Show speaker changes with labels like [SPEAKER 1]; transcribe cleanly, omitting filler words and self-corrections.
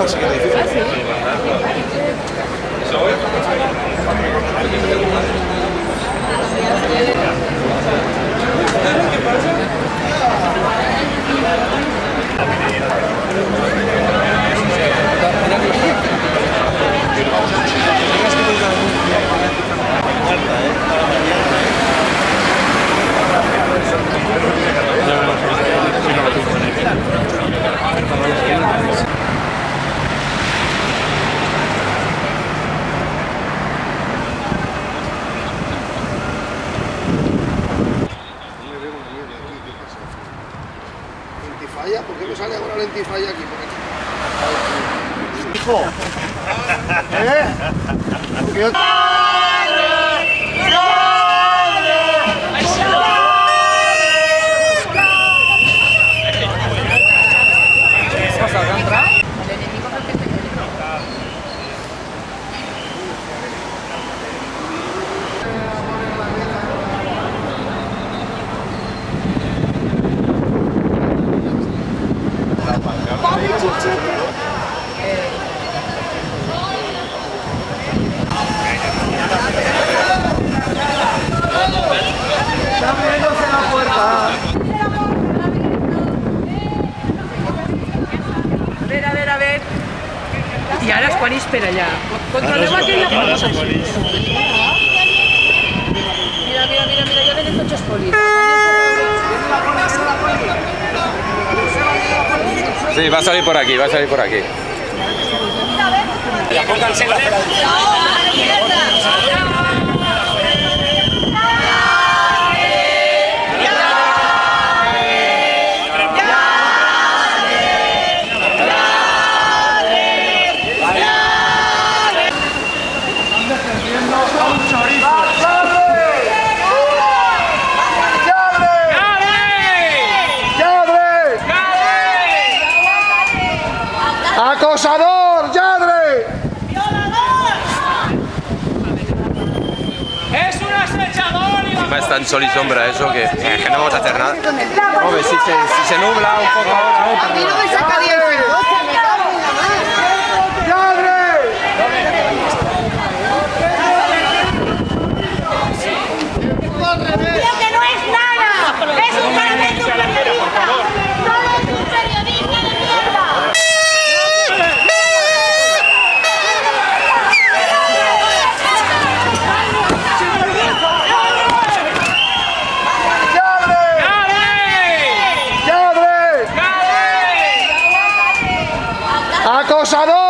[SPEAKER 1] así que es difícil.
[SPEAKER 2] ¿Ah, sí?
[SPEAKER 1] Lentifalla, ¿por qué me sale ahora lentifalla aquí?
[SPEAKER 3] Hijo. Porque yo...
[SPEAKER 2] A ver. I ara quan és per allà? Controleu aquella cosa. Mira, ja venen tots els polis.
[SPEAKER 4] Sí, va a salir por aquí, va a salir por aquí.
[SPEAKER 5] Ya pónganse la
[SPEAKER 3] ¡Acosador! ¡Lladre!
[SPEAKER 5] ¡Violador! ¡Es un acechador!
[SPEAKER 4] Encima está en sol y sombra eso que no vamos a hacer nada. Hombre, si se nubla un poco ahora...
[SPEAKER 2] A mí no me saca bien el coche, me cago en la mano.
[SPEAKER 3] ¡Lladre!
[SPEAKER 6] Lo que no es nada, es un carnet de un periodista, solo es un periodista de mierda.
[SPEAKER 3] ¡Acosador!